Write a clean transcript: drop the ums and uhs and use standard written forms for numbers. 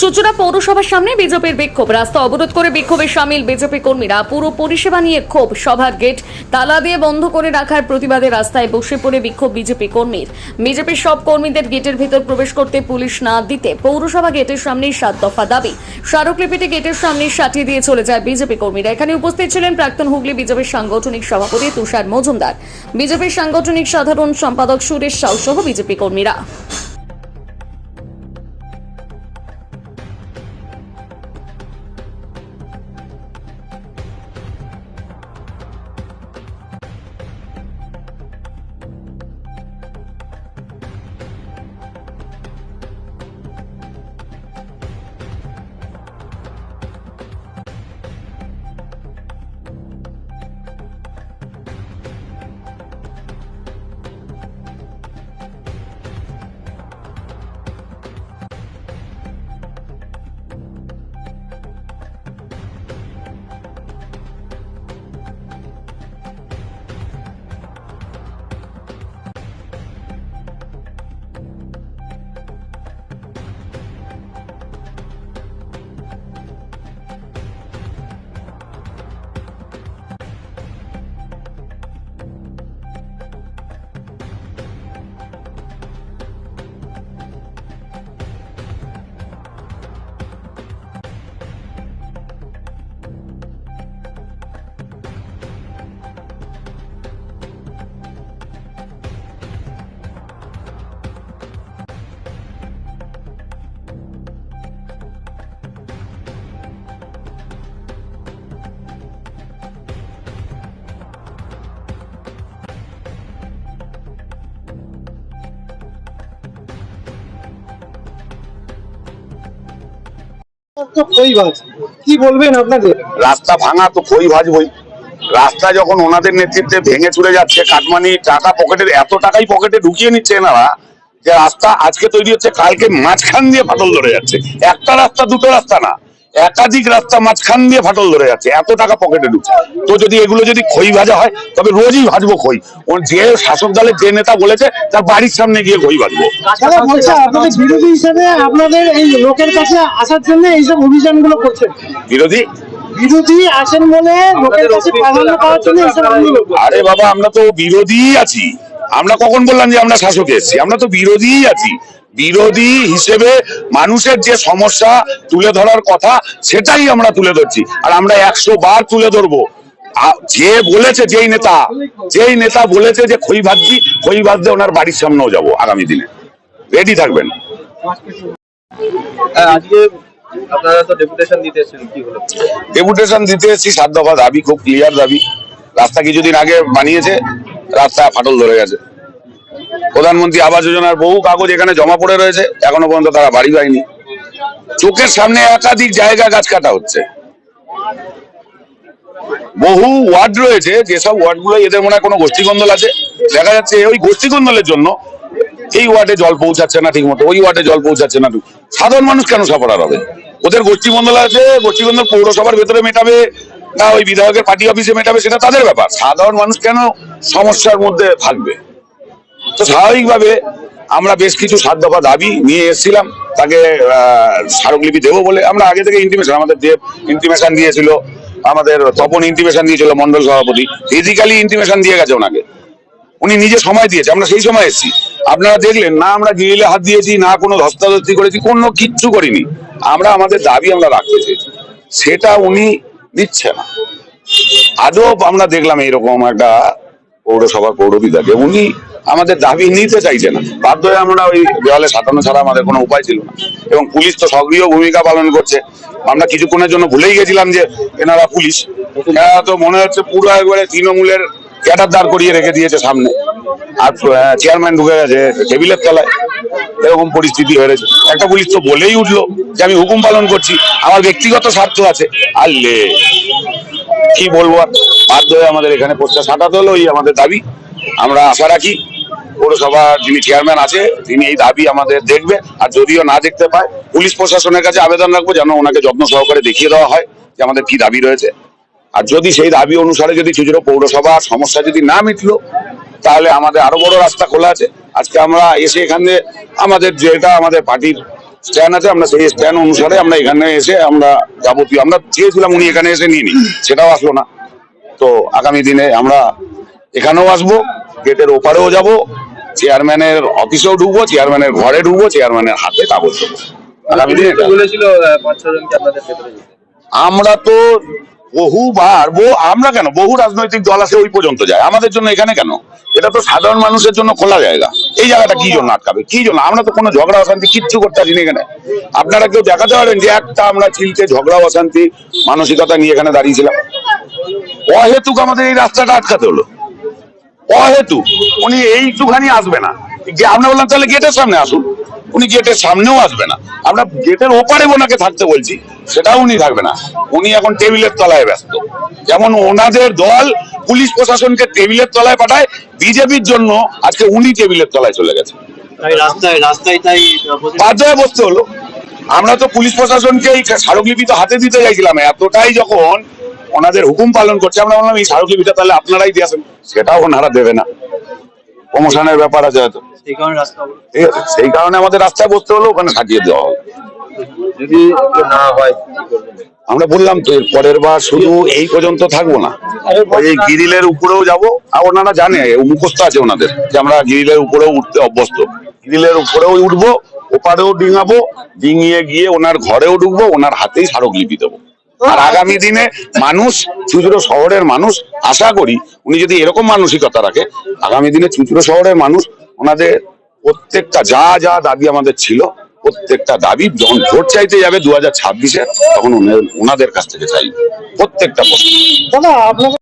চুচুড়া পৌরসভার সামনে বিজেপির বিক্ষোভ, রাস্তা অবরোধ করে বিক্ষোভে সামিল বিজেপি কর্মীরা। পুরো পরিষেবা নিয়ে ক্ষোভ, সভার গেট তালা দিয়ে বন্ধ করে রাখার প্রতিবাদে রাস্তায় বসে পড়ে বিক্ষোভ বিজেপি কর্মীর। বিজেপির সব কর্মীদের গেটের ভেতর প্রবেশ করতে পুলিশ না দিতে পৌরসভা গেটের সামনে 7 দফা দাবি। স্মারকলিপিটি গেটের সামনে সাটিয়ে দিয়ে চলে যায় বিজেপি কর্মীরা। এখানে উপস্থিত ছিলেন প্রাক্তন হুগলি বিজেপির সাংগঠনিক সভাপতি তুষার মজুমদার, বিজেপির সাংগঠনিক সাধারণ সম্পাদক সুরেশ সাউ সহ বিজেপি কর্মীরা। কি বলবেন আপনাদের? রাস্তা ভাঙা তো খই ভাজবই। রাস্তা যখন ওনাদের নেতৃত্বে ভেঙে চুরে যাচ্ছে, কাটমানি টাকা পকেটের এত টাকাই পকেটে ঢুকিয়ে নিচ্ছে এনারা, যে রাস্তা আজকে তৈরি হচ্ছে কালকে মাঝখান দিয়ে ফাটল ধরে যাচ্ছে। একটা রাস্তা দুটো রাস্তা না, একাধিক রাস্তা মাঝখান দিয়ে ফাটল ধরে যাচ্ছে, এত টাকা পকেটে ঢুকছে। তো যদি এগুলো যদি খই ভাজা হয় তবে রোজই ভাজবো খই। যে শাসক দলের যে নেতা বলেছে তার বাড়ির সামনে গিয়ে খই ভাজবো। আপনাদের বিরোধী হিসেবে আপনাদের এই লোকের কাছে আসার জন্য এইসব অভিযানগুলো করছেন। বিরোধী আসেন বলে লোকের কাছে প্রাধান্য পাওয়ার জন্য এইসব আন্দোলন। আরে বাবা, আমরা তো বিরোধী আছি। আমরা কখন বললাম যে আমরা শাসকে এসেছি? আমরা তো বিরোধী আছি। বিরোধী হিসেবে মানুষের যে সমস্যা তুলে ধরার কথা সেটাই আমরা তুলে ধরছি, আর আমরা 100 বার তুলে ধরবো। যে বলেছে, যেই নেতা বলেছে যে খই ভাজছি, খই ভাজতে ওনার বাড়ির সামনেও যাবো আগামী দিনে। রেডি থাকবেন। আজকে আপনারা তো ডেপুটেশন দিতে এসেছেন, কি হলো? ডেপুটেশন দিতে এসেছি 7 দফা দাবি, খুব ক্লিয়ার দাবি। রাস্তা কিছুদিন আগে বানিয়েছে, রাস্তা ফাটল ধরে গেছে। প্রধানমন্ত্রী আবাস যোজনার বহু কাগজ এখানে জমা পড়ে রয়েছে, এখনো পর্যন্ত তারা বাড়ি পায়নি। চোখের সামনে একাধিক জায়গা গাছ কাটা হচ্ছে। বহু ওয়ার্ড রয়েছে, যেসব ওয়ার্ডগুলো এদের মনে হয় কোনো গোষ্ঠীকন্দল আছে। দেখা যাচ্ছে ওই গোষ্ঠীকন্দলের জন্য এই ওয়ার্ডে জল পৌঁছাচ্ছে না ঠিক মতো, ওই ওয়ার্ডে জল পৌঁছাচ্ছে না। সাধারণ মানুষ কেন সাপোর্টার হবে? ওদের গোষ্ঠীকন্দল আছে, গোষ্ঠীকন্দল পৌরসভার ভেতরে মেটাবে না ওই বিধায়কের পার্টি অফিসে মেটাবে, সেটা তাদের ব্যাপার। সাধারণ মানুষ কেন সমস্যার মধ্যে থাকবে? তো স্বাভাবিকভাবে আমরা বেশ কিছু 7 দফা দাবি নিয়ে এসেছিলাম, তাকে স্মারকলিপি দেবো বলে। আমরা আগে থেকে ইন্টিমেশন, আমাদের দেব ইন্টিমেশন দিয়েছিল, আমাদের তপন ইন্টিমেশন দিয়েছিল, মন্ডল সভাপতি ফিজিক্যালি ইন্টিমেশন দিয়ে গেছে ওনাকে। উনি নিজে সময় দিয়েছে, আমরা সেই সময় এসেছি। আপনারা দেখলেন না, আমরা গ্রিলে হাত দিয়েছি না, কোনো ধস্তাধস্তি করেছি, কোনো কিচ্ছু করিনি। আমরা আমাদের দাবি আমরা রাখতে চেয়েছি, সেটা উনি দিচ্ছে না। আজও আমরা দেখলাম এইরকম একটা পৌরসভার পৌরবিদাকে উনি আমাদের দাবি নিতে চাইছে না। বাধ্য হয়ে আমরা ওই দেওয়ালে সাঁটানো ছাড়া আমাদের কোনো উপায় ছিল না। এবং পুলিশ তো সক্রিয় ভূমিকা পালন করছে। আমরা কিছুক্ষণের জন্য ভুলেই গেছিলাম যে এনারা পুলিশ। এরা তো মনে হচ্ছে পুরো একবারে তৃণমূলের ক্যাডার দাঁড় করিয়ে রেখে দিয়েছে সামনে, আর চেয়ারম্যান ঢুকে গেছে টেবিলের তলায়। এরকম পরিস্থিতি হয়েছে। একটা পুলিশ তো বলেই উঠলো যে আমি হুকুম পালন করছি, আমার ব্যক্তিগত স্বার্থ আছে। আল্লে কি বলবো, বাধ্য হয়ে আমাদের এখানে পোস্টার সাঁটাতে হলো। এই আমাদের দাবি। আমরা আশা রাখি পৌরসভার যিনি চেয়ারম্যান আছে তিনি এই দাবি আমাদের দেখবে, আর যদিও না দেখতে পায় পুলিশ প্রশাসনের কাছে আবেদন রাখবো যেন ওনাকে যত্ন সহকারে দেখিয়ে দেওয়া হয় যে আমাদের কি দাবি রয়েছে। আর যদি সেই দাবি অনুসারে যদি চুচুড়া পৌরসভার সমস্যা যদি না মিটলো, তাহলে আমাদের আরো বড় রাস্তা খোলা আছে। আজকে আমরা এসে এখানে আমাদের যেটা আমাদের পার্টির স্ট্যান্ড আছে, আমরা সেই স্ট্যান্ড অনুসারে আমরা এখানে এসে আমরা যাবতীয় আমরা চেয়েছিলাম উনি এখানে এসে নিয়ে নি, সেটাও আসলো না। তো আগামী দিনে আমরা এখানেও আসবো, গেটের ওপারেও যাব, চেয়ারম্যানের অফিসেও ঢুকবো, চেয়ারম্যানের ঘরে ঢুকবো, চেয়ারম্যানের হাতে কাগজ দেবো। আগামী দিনে এটা। বলেছিল 5-6 জনকে আপনাদের ভেতরে যেতে। আমরা তো বহুবার আমরা কেন, বহু রাজনৈতিক দল আছে ওই পর্যন্ত যায়, আমাদের জন্য এখানে কেন? এটা তো সাধারণ মানুষের জন্য খোলা জায়গা। এই জায়গাটা কি জন্য আটকাবে, কি জন্য? আমরা তো কোনো ঝগড়া অশান্তি কিচ্ছু করতে পারি না এখানে। আপনারা কেউ দেখাতে পারেন যে একটা আমরা চিলতে ঝগড়া অশান্তি মানসিকতা নিয়ে এখানে দাঁড়িয়েছিলাম? অহেতুক আমাদের এই রাস্তাটা আটকাতে হলো, অহেতুক। উনি এইটুখানি আসবে না, যে আমরা বললাম তাহলে গেটের সামনে আসুন, উনি গেটের সামনেও আসবে না। আমরা গেটের ওপারে ওনাকে থাকতে বলছি, সেটাও উনি থাকবে না। উনি এখন টেবিলের তলায় ব্যস্ত। যেমন ওনাদের দল পুলিশ প্রশাসনকে টেবিলের তলায় পাঠায়, বিজেপির জন্য আজকে উনি টেবিলের তলায় চলে গেছে। বাধ্য হয়ে বসতে হলো। আমরা তো পুলিশ প্রশাসনকে এই স্মারকলিপি তো হাতে দিতে চাইছিলাম, এতটাই যখন ওনাদের হুকুম পালন করছে, আমরা বললাম এই স্মারকলিপিটা তাহলে আপনারাই দিয়ে আসেন, সেটাও ওনারা দেবে না। প্রমোশনের ব্যাপার আছে হয়তো, ঠিক আছে, সেই কারণে আমাদের রাস্তায় বসতে হলো, ওখানে সাজিয়ে দেওয়া হবে। যদি না হয় আমরা বললাম তো এর পরের বার শুধু এই পর্যন্ত থাকবো না, এই গিরিলের উপরেও যাব। আর ওনারা জানে, মুখস্থ আছে ওনাদের, যে আমরা গিরিলের উপরেও উঠতে অভ্যস্ত। গিরিলের উপরেও উঠবো, ওপারেও ডিঙাবো, ডিঙিয়ে গিয়ে ওনার ঘরেও ঢুকবো, ওনার হাতেই স্মারকলিপি দেবো। আর আগামী দিনে মানুষ, চুঁচুড়ো শহরের মানুষ, আশা করি উনি যদি এরকম মানসিকতা রাখে, আগামী দিনে চুঁচুড়ো শহরের মানুষ ওনাদের প্রত্যেকটা যা যা দাবি আমাদের ছিল, প্রত্যেকটা দাবি যখন ভোট চাইতে যাবে 2026-এ, তখন ওনাদের কাছ থেকে চাইবে প্রত্যেকটা প্রশ্ন। দাদা আপনাদের